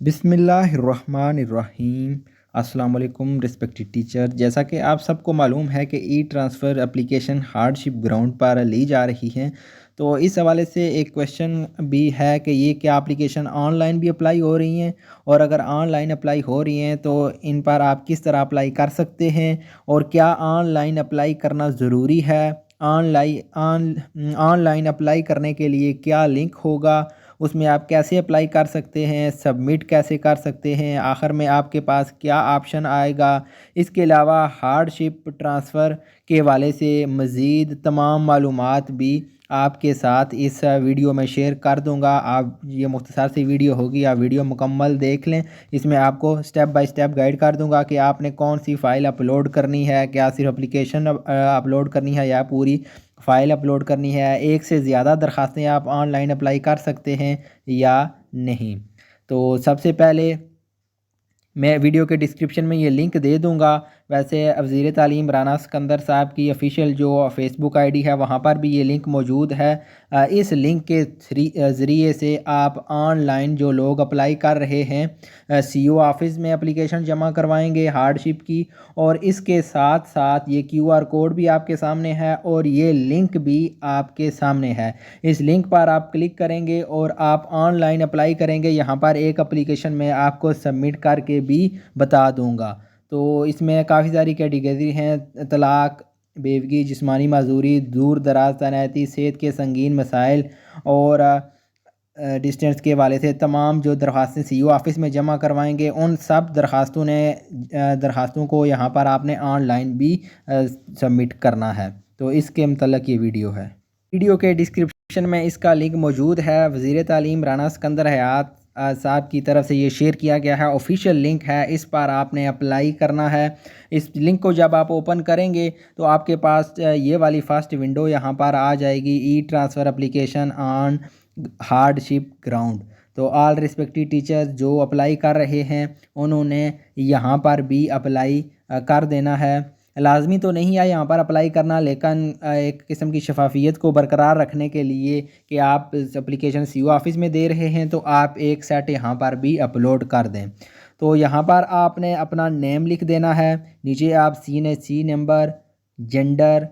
बिस्मिल्लाहिर्रहमानिर्रहीम। अस्सलाम वालेकुम रिस्पेक्टेड टीचर। जैसा कि आप सबको मालूम है कि ई ट्रांसफ़र एप्लीकेशन हार्डशिप ग्राउंड पर ली जा रही हैं, तो इस हवाले से एक क्वेश्चन भी है कि ये क्या एप्लीकेशन ऑनलाइन भी अप्लाई हो रही हैं, और अगर ऑनलाइन अप्लाई हो रही हैं तो इन पर आप किस तरह अप्लाई कर सकते हैं, और क्या ऑनलाइन अप्लाई करना ज़रूरी है। ऑनलाइन अप्लाई करने के लिए क्या लिंक होगा, उसमें आप कैसे अप्लाई कर सकते हैं, सबमिट कैसे कर सकते हैं, आखिर में आपके पास क्या ऑप्शन आएगा। इसके अलावा हार्डशिप ट्रांसफ़र के हवाले से मज़ीद तमाम मालूमात भी आपके साथ इस वीडियो में शेयर कर दूंगा। आप ये मुख्तसर सी वीडियो होगी, आप वीडियो मुकम्मल देख लें। इसमें आपको स्टेप बाय स्टेप गाइड कर दूंगा कि आपने कौन सी फ़ाइल अपलोड करनी है, क्या सिर्फ एप्लीकेशन अपलोड करनी है या पूरी फ़ाइल अपलोड करनी है। एक से ज़्यादा दरख्वास्तें आप ऑनलाइन अप्लाई कर सकते हैं या नहीं। तो सबसे पहले मैं वीडियो के डिस्क्रिप्शन में ये लिंक दे दूंगा। वैसे वज़ीर तालीम राना सिकंदर साहब की ऑफ़िशियल जो फ़ेसबुक आईडी है वहाँ पर भी ये लिंक मौजूद है। इस लिंक के ज़रिए से आप ऑनलाइन जो लोग अप्लाई कर रहे हैं सीओ ऑफ़िस में एप्लीकेशन जमा करवाएंगे हार्डशिप की, और इसके साथ साथ ये क्यूआर कोड भी आपके सामने है और ये लिंक भी आपके सामने है। इस लिंक पर आप क्लिक करेंगे और आप ऑनलाइन अप्लाई करेंगे। यहाँ पर एक एप्लीकेशन में आपको सबमिट करके भी बता दूँगा। तो इसमें काफ़ी सारी कैटेगरी हैं: तलाक, बेवगी, जिस्मानी माजूरी, दूर दराज तैनाती, सेहत के संगीन मसाइल और डिस्टेंस के हवाले से तमाम जो दरख्वास्तें सीईओ ऑफ़िस में जमा करवाएंगे, उन सब दरख्वास्तों को यहाँ पर आपने ऑनलाइन भी सबमिट करना है। तो इसके मतलब ये वीडियो है। वीडियो के डिस्क्रिप्शन में इसका लिंक मौजूद है। वज़ीर तालीम राना सिकंदर हयात साहब की तरफ से ये शेयर किया गया है, ऑफिशियल लिंक है। इस पर आपने अप्लाई करना है। इस लिंक को जब आप ओपन करेंगे तो आपके पास ये वाली फर्स्ट विंडो यहाँ पर आ जाएगी, e transfer application on hardship ground. तो ऑल रिस्पेक्टेड टीचर्स जो अप्लाई कर रहे हैं उन्होंने यहाँ पर भी अप्लाई कर देना है। लाजमी तो नहीं है यहाँ पर अप्लाई करना, लेकिन एक किस्म की शफाफियत को बरकरार रखने के लिए कि आप इस एप्लीकेशन सीईओ ऑफ़िस में दे रहे हैं तो आप एक सेट यहाँ पर भी अपलोड कर दें। तो यहाँ पर आपने अपना नेम लिख देना है। नीचे आप C number, gender,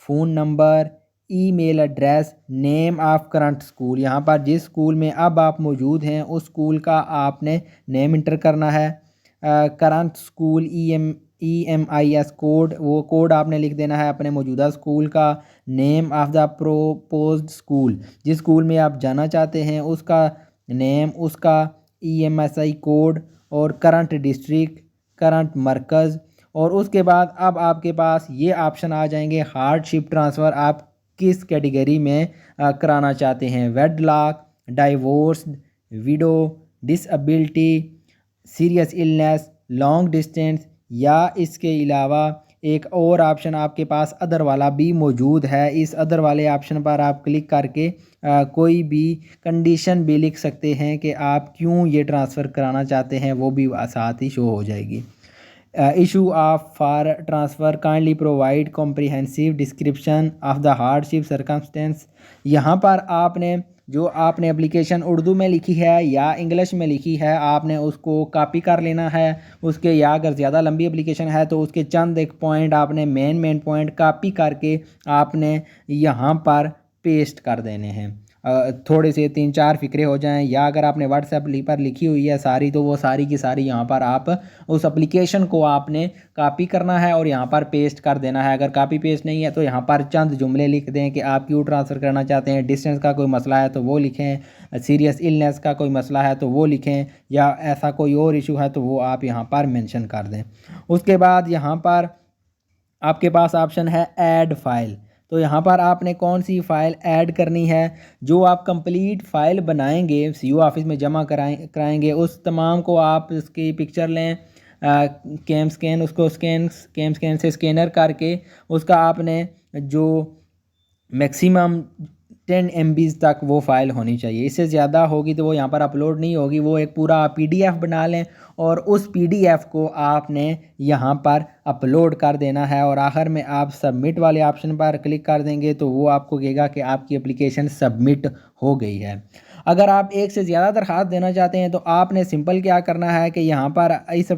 phone number, email address, name of current school, यहाँ पर जिस स्कूल में अब आप मौजूद हैं उस स्कूल का आपने नेम इंटर करना है। करंट स्कूल EMIS कोड, वो कोड आपने लिख देना है अपने मौजूदा स्कूल का। Name of the proposed school, जिस स्कूल में आप जाना चाहते हैं उसका नेम, उसका EMSI कोड और करंट डिस्ट्रिक्ट, करंट मरकज़। और उसके बाद अब आपके पास ये ऑप्शन आ जाएंगे हार्डशिप ट्रांसफ़र आप किस कैटेगरी में कराना चाहते हैं: wedlock, divorced, window, disability, serious illness, long distance, या इसके अलावा एक और ऑप्शन आपके पास अदर वाला भी मौजूद है। इस अदर वाले ऑप्शन पर आप क्लिक करके कोई भी कंडीशन भी लिख सकते हैं कि आप क्यों ये ट्रांसफ़र कराना चाहते हैं, वो भी साथ ही शो हो जाएगी। Issue of for transfer kindly provide comprehensive description of the hardship circumstance. यहाँ पर आपने जो आपने एप्लीकेशन उर्दू में लिखी है या इंग्लिश में लिखी है, आपने उसको कॉपी कर लेना है उसके, या अगर ज़्यादा लंबी एप्लीकेशन है तो उसके चंद एक पॉइंट आपने मेन पॉइंट कॉपी करके आपने यहाँ पर पेस्ट कर देने हैं। थोड़े से 3-4 फ़िक्रे हो जाएं, या अगर आपने व्हाट्सएप पर लिखी हुई है सारी, तो वो सारी की सारी यहाँ पर आप उस एप्लीकेशन को आपने कॉपी करना है और यहाँ पर पेस्ट कर देना है। अगर कॉपी पेस्ट नहीं है तो यहाँ पर चंद जुमले लिख दें कि आप क्यों ट्रांसफ़र करना चाहते हैं। डिस्टेंस का कोई मसला है तो वो लिखें, सीरियस इलनेस का कोई मसला है तो वो लिखें, या ऐसा कोई और इशू है तो वो आप यहाँ पर मेंशन कर दें। उसके बाद यहाँ पर आपके पास ऑप्शन है ऐड फ़ाइल। तो यहाँ पर आपने कौन सी फ़ाइल ऐड करनी है। जो आप कंप्लीट फ़ाइल बनाएंगे सीईओ ऑफ़िस में जमा कराएंगे उस तमाम को आप उसकी पिक्चर लें, कैम स्कैन, उसको कैम स्कैन से स्कैनर करके उसका आपने जो मैक्सिमम 10 MB तक वो फ़ाइल होनी चाहिए। इससे ज़्यादा होगी तो वो यहाँ पर अपलोड नहीं होगी। वो एक पूरा PDF बना लें और उस PDF को आपने यहाँ पर अपलोड कर देना है, और आखिर में आप सबमिट वाले ऑप्शन पर क्लिक कर देंगे तो वो आपको कहेगा कि आपकी एप्लीकेशन सबमिट हो गई है। अगर आप एक से ज़्यादा दरख्वास्त देना चाहते हैं तो आपने सिंपल क्या करना है कि यहाँ पर इस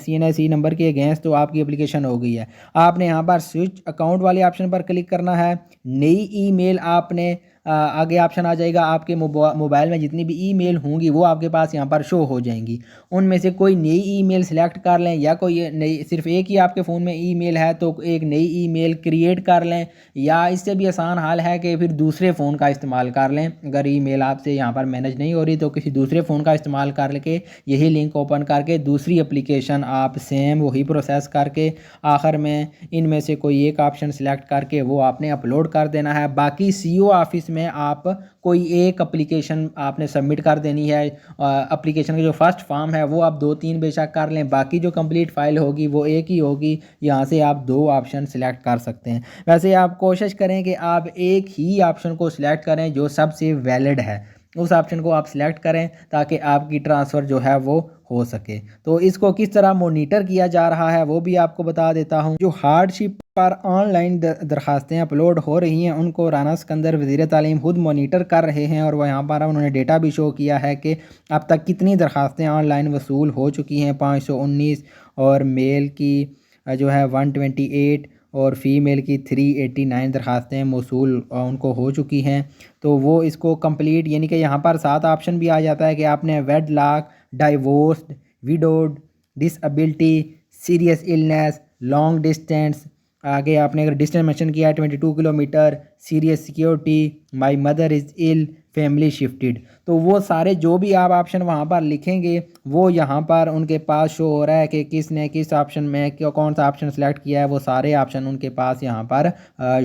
CNSE नंबर के अगेंस्ट तो आपकी एप्लीकेशन हो गई है। आपने यहाँ पर स्विच अकाउंट वाले ऑप्शन पर क्लिक करना है। नई ईमेल आपने आगे ऑप्शन आ जाएगा, आपके मोबाइल में जितनी भी ईमेल होंगी वो आपके पास यहाँ पर शो हो जाएंगी। उनमें से कोई नई ईमेल सेलेक्ट कर लें, या कोई नई सिर्फ एक ही आपके फ़ोन में ईमेल है तो एक नई ईमेल क्रिएट कर लें, या इससे भी आसान हाल है कि फिर दूसरे फ़ोन का इस्तेमाल कर लें। अगर ईमेल आपसे यहाँ पर मैनेज नहीं हो रही तो किसी दूसरे फ़ोन का इस्तेमाल कर के यही लिंक ओपन करके दूसरी एप्लीकेशन आप सेम वही प्रोसेस करके आखिर में इनमें से कोई एक ऑप्शन सेलेक्ट करके वो आपने अपलोड कर देना है। बाकी CO ऑफिस में आप कोई एक एप्लीकेशन आपने सबमिट कर देनी है। एप्लीकेशन का जो फर्स्ट फॉर्म है वो आप 2-3 बेशक कर लें, बाकी जो कंप्लीट फाइल होगी वो एक ही होगी। यहाँ से आप 2 ऑप्शन सेलेक्ट कर सकते हैं। वैसे आप कोशिश करें कि आप एक ही ऑप्शन को सिलेक्ट करें जो सबसे वैलिड है, उस ऑप्शन को आप सिलेक्ट करें ताकि आपकी ट्रांसफ़र जो है वो हो सके। तो इसको किस तरह मॉनिटर किया जा रहा है वो भी आपको बता देता हूँ। जो हार्डशिप पर ऑनलाइन दरखास्तें अपलोड हो रही हैं उनको राना सिकंदर वज़ीर तालीम खुद मॉनिटर कर रहे हैं, और वह यहाँ पर उन्होंने डेटा भी शो किया है कि अब तक कितनी दरखास्तें ऑनलाइन वसूल हो चुकी हैं। 519 और मेल की जो है 128 और फ़ीमेल की 389 दरखास्तें मौसूल उनको हो चुकी हैं। तो वो इसको कंप्लीट, यानी कि यहाँ पर 7 ऑप्शन भी आ जाता है कि आपने wedlock, divorced, widowed, disability, serious illness, long distance, आगे आपने अगर डिस्टेंस मेंशन किया है 22 kilometre, serious security, my mother is ill, family shifted. तो वो सारे जो भी आप ऑप्शन वहाँ पर लिखेंगे वो यहाँ पर उनके पास शो हो रहा है कि किसने किस ऑप्शन में कौन सा ऑप्शन सेलेक्ट किया है। वो सारे ऑप्शन उनके पास यहाँ पर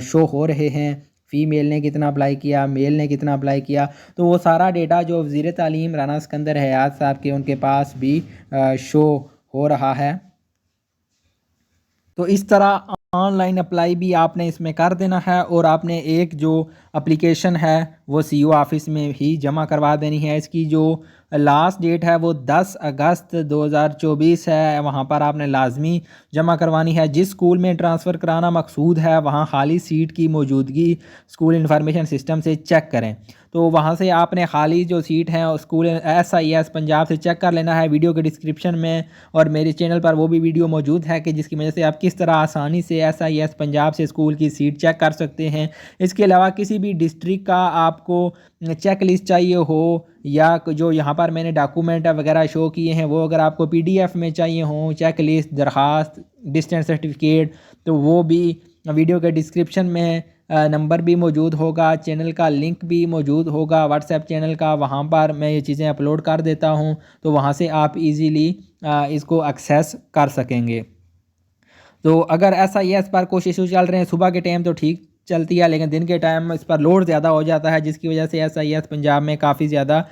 शो हो रहे हैं। फ़ीमेल ने कितना अप्लाई किया, मेल ने कितना अप्लाई किया, तो वो सारा डेटा जो वज़ीर तालीम राना सिकंदर हयात साहब के उनके पास भी शो हो रहा है। तो इस तरह ऑनलाइन अप्लाई भी आपने इसमें कर देना है, और आपने एक जो एप्लीकेशन है वो CO ऑफिस में ही जमा करवा देनी है। इसकी जो लास्ट डेट है वो 10 अगस्त 2024 है। वहाँ पर आपने लाजमी जमा करवानी है। जिस स्कूल में ट्रांसफ़र कराना मकसूद है वहाँ खाली सीट की मौजूदगी स्कूल इंफॉर्मेशन सिस्टम से चेक करें। तो वहाँ से आपने खाली जो सीट है स्कूल SIS पंजाब से चेक कर लेना है। वीडियो के डिस्क्रिप्शन में और मेरे चैनल पर वो भी वीडियो मौजूद है कि जिसकी वजह से आप किस तरह आसानी से SIS पंजाब से स्कूल की सीट चेक कर सकते हैं। इसके अलावा किसी भी डिस्ट्रिक्ट का आपको चेक लिस्ट चाहिए हो, या जो यहाँ पर मैंने डॉक्यूमेंट वगैरह शो किए हैं वो अगर आपको PDF में चाहिए हो, चेक लिस्ट, दरख्वास्त, डिस्टेंस सर्टिफिकेट, तो वो भी वीडियो के डिस्क्रिप्शन में नंबर भी मौजूद होगा, चैनल का लिंक भी मौजूद होगा व्हाट्सएप चैनल का। वहाँ पर मैं ये चीज़ें अपलोड कर देता हूँ, तो वहाँ से आप इजीली इसको एक्सेस कर सकेंगे। तो अगर SIS पर कुछ इशू चल रहे हैं सुबह के टाइम तो ठीक चलती है, लेकिन दिन के टाइम इस पर लोड ज़्यादा हो जाता है, जिसकी वजह से SIS पंजाब में काफ़ी ज़्यादा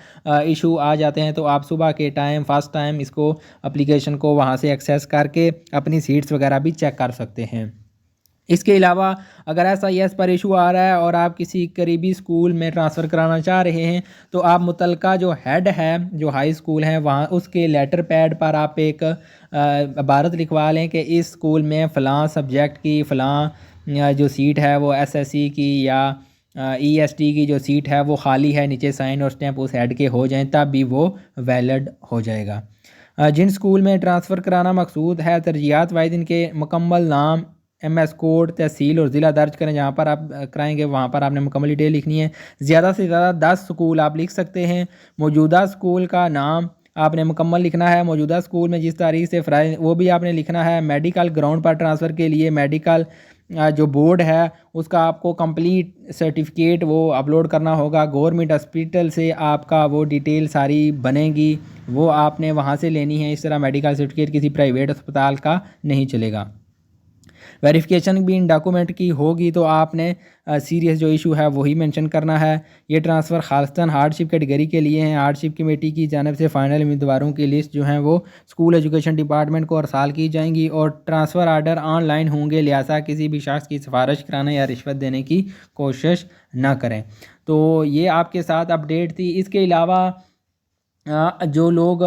इशू आ जाते हैं। तो आप सुबह के टाइम फर्स्ट टाइम इसको एप्लीकेशन को वहाँ से एक्सेस करके अपनी सीट्स वगैरह भी चेक कर सकते हैं। इसके अलावा अगर SIS पर इशू आ रहा है और आप किसी करीबी स्कूल में ट्रांसफ़र कराना चाह रहे हैं तो आप मुतलका जो हेड है, जो हाई स्कूल है, वहाँ उसके लेटर पैड पर आप एक इबारत लिखवा लें कि इस स्कूल में फ़लाँ सब्जेक्ट की फ़लाँ जो सीट है वो SSE की या EST की जो सीट है वो खाली है। नीचे साइन और स्टैंप उस हेड के हो जाएं तब भी वो वैलिड हो जाएगा। जिन स्कूल में ट्रांसफ़र कराना मकसूद है तरजीहात वाइज इनके मुकम्मल नाम, MS कोड, तहसील और ज़िला दर्ज करें। जहाँ पर आप कराएंगे वहाँ पर आपने मुकम्मल डिटेल लिखनी है। ज़्यादा से ज़्यादा 10 स्कूल आप लिख सकते हैं। मौजूदा स्कूल का नाम आपने मुकम्मल लिखना है। मौजूदा स्कूल में जिस तारीख से फ्राई वो भी आपने लिखना है। मेडिकल ग्राउंड पर ट्रांसफ़र के लिए मेडिकल जो बोर्ड है उसका आपको कंप्लीट सर्टिफिकेट वो अपलोड करना होगा। गवर्नमेंट हॉस्पिटल से आपका वो डिटेल सारी बनेगी, वो आपने वहाँ से लेनी है। इस तरह मेडिकल सर्टिफिकेट किसी प्राइवेट अस्पताल का नहीं चलेगा। वेरिफिकेशन भी इन डॉक्यूमेंट की होगी तो आपने सीरियस जो इशू है वही मेंशन करना है। ये ट्रांसफ़र खासतन हार्डशिप कैटेगरी के लिए हैं। हार्डशिप कमेटी की जानिब से फ़ाइनल उम्मीदवारों की लिस्ट जो है वो स्कूल एजुकेशन डिपार्टमेंट को अरसाल की जाएंगी और ट्रांसफ़र आर्डर ऑनलाइन होंगे, लिहाजा किसी भी शख्स की सिफारिश कराने या रिश्वत देने की कोशिश ना करें। तो ये आपके साथ अपडेट थी। इसके अलावा जो लोग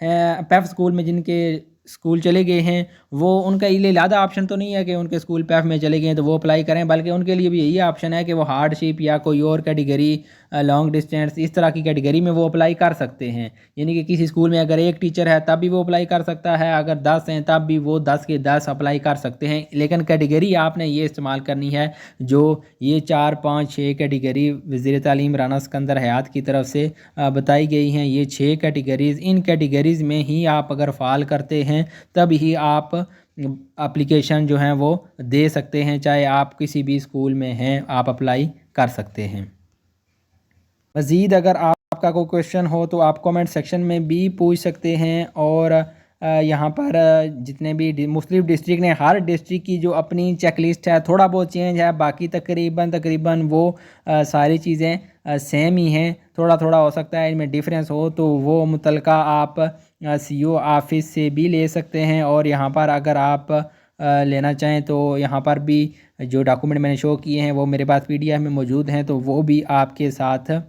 हैं PEF स्कूल में जिनके स्कूल चले गए हैं वो उनका ये ज़्यादा ऑप्शन तो नहीं है कि उनके स्कूल पैफ में चले गए हैं तो वो अप्लाई करें, बल्कि उनके लिए भी यही ऑप्शन है कि वो हार्डशिप या कोई और कैटेगरी, लॉन्ग डिस्टेंस, इस तरह की कैटेगरी में वो अप्लाई कर सकते हैं। यानी कि किसी स्कूल में अगर एक टीचर है तब भी वो अप्लाई कर सकता है, अगर 10 हैं तब भी वो 10 के 10 अप्लाई कर सकते हैं। लेकिन कैटेगरी आपने ये इस्तेमाल करनी है जो ये 4, 5, 6 कैटेगरी वज़ीर तालीम राना सिकंदर हयात की तरफ से बताई गई हैं। ये 6 कैटेगरीज़, इन कैटेगरीज़ में ही आप अगर फ़ाल करते हैं तब ही आप एप्लीकेशन जो हैं वो दे सकते हैं, चाहे आप किसी भी स्कूल में हैं आप अप्लाई कर सकते हैं। मज़ीद अगर आपका कोई क्वेश्चन हो तो आप कमेंट सेक्शन में भी पूछ सकते हैं। और यहाँ पर जितने भी मुख्तलिफ़ डिस्ट्रिक्ट ने, हर डिस्ट्रिक्ट की जो अपनी चेक लिस्ट है थोड़ा बहुत चेंज है, बाकी तकरीबन वो सारी चीज़ें सेम ही हैं। थोड़ा थोड़ा हो सकता है इनमें डिफरेंस हो तो वो मुतलका आप सीईओ ऑफिस से भी ले सकते हैं। और यहाँ पर अगर आप लेना चाहें तो यहाँ पर भी जो डॉक्यूमेंट मैंने शो किए हैं वो मेरे पास PDF में मौजूद हैं, तो वो भी आपके साथ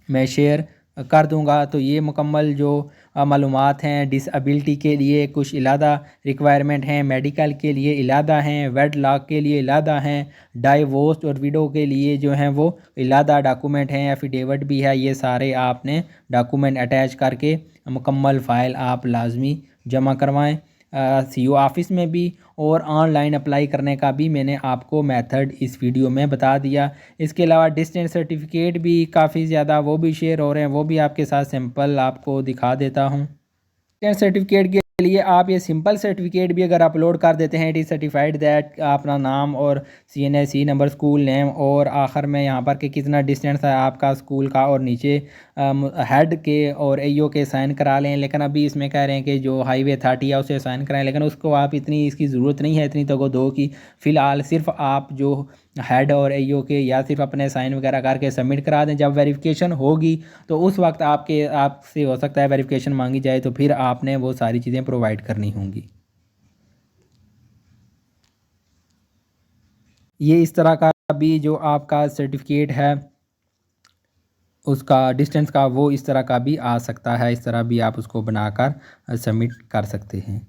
मैं शेयर कर दूंगा। तो ये मुकम्मल जो मालूमात हैं, डिसएबिलिटी के लिए कुछ इलादा रिक्वायरमेंट हैं, मेडिकल के लिए इलादा हैं, वेड लॉक के लिए इलादा हैं, डाइवोर्स और विडो के लिए जो हैं वो इलादा डॉक्यूमेंट हैं, एफिडेविट भी है। ये सारे आपने डॉक्यूमेंट अटैच करके मुकम्मल फ़ाइल आप लाजमी जमा करवाएँ सीईओ ऑफिस में भी। और ऑनलाइन अप्लाई करने का भी मैंने आपको मेथड इस वीडियो में बता दिया। इसके अलावा डिस्टेंस सर्टिफिकेट भी काफ़ी ज़्यादा वो भी शेयर हो रहे हैं, वो भी आपके साथ सिंपल आपको दिखा देता हूँ। डिस्टेंस सर्टिफिकेट के लिए आप ये सिंपल सर्टिफिकेट भी अगर अपलोड कर देते हैं, इट इज़ सर्टिफाइड दैट अपना नाम और CNSE नंबर, स्कूल नेम, और आखिर में यहाँ पर कि कितना डिस्टेंस है आपका स्कूल का, और नीचे हेड के और AO के साइन करा लें। लेकिन अभी इसमें कह रहे हैं कि जो हाईवे अथॉरिटी है उसे साइन कराएं, लेकिन उसको आप इतनी इसकी ज़रूरत नहीं है, इतनी तो दो की। फ़िलहाल सिर्फ आप जो हेड और AO के या सिर्फ अपने साइन वगैरह करके सबमिट करा दें। जब वेरिफिकेशन होगी तो उस वक्त आपसे हो सकता है वेरिफिकेशन मांगी जाए, तो फिर आपने वो सारी चीज़ें प्रोवाइड करनी होंगी। ये इस तरह का भी जो आपका सर्टिफिकेट है उसका डिस्टेंस का, वो इस तरह का भी आ सकता है। इस तरह भी आप उसको बनाकर सबमिट कर सकते हैं।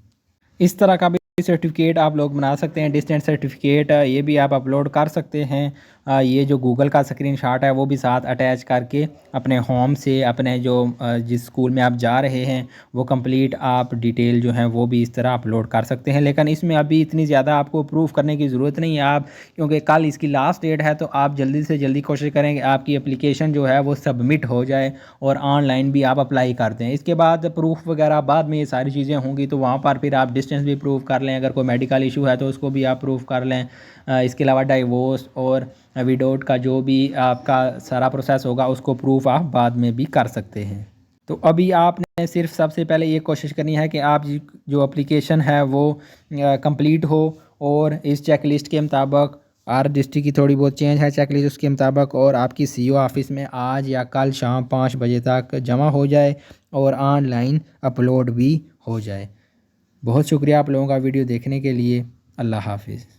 इस तरह का भी सर्टिफिकेट आप लोग बना सकते हैं। डिस्टेंस सर्टिफिकेट ये भी आप अपलोड कर सकते हैं। ये जो गूगल का स्क्रीनशॉट है वो भी साथ अटैच करके अपने होम से, अपने जो जिस स्कूल में आप जा रहे हैं वो कंप्लीट आप डिटेल जो है वो भी इस तरह अपलोड कर सकते हैं। लेकिन इसमें अभी इतनी ज़्यादा आपको प्रूफ करने की ज़रूरत नहीं है आप, क्योंकि कल इसकी लास्ट डेट है। तो आप जल्दी से जल्दी कोशिश करें कि आपकी एप्लीकेशन जो है वो सबमिट हो जाए और ऑनलाइन भी आप अप्लाई कर दें। इसके बाद प्रूफ वगैरह बाद में ये सारी चीज़ें होंगी, तो वहाँ पर फिर आप डिस्टेंस भी प्रूफ कर लें, अगर कोई मेडिकल इशू है तो उसको भी आप प्रूफ कर लें। इसके अलावा डाइवोर्स और विडोट का जो भी आपका सारा प्रोसेस होगा उसको प्रूफ आप बाद में भी कर सकते हैं। तो अभी आपने सिर्फ सबसे पहले ये कोशिश करनी है कि आप जो एप्लीकेशन है वो कंप्लीट हो, और इस चेक लिस्ट के मुताबिक, हर डिस्ट्रिक्ट की थोड़ी बहुत चेंज है चेक लिस्ट उसके मुताबिक, और आपकी सीईओ ऑफिस में आज या कल शाम 5 बजे तक जमा हो जाए और ऑनलाइन अपलोड भी हो जाए। बहुत शुक्रिया आप लोगों का वीडियो देखने के लिए। अल्लाह हाफिज़।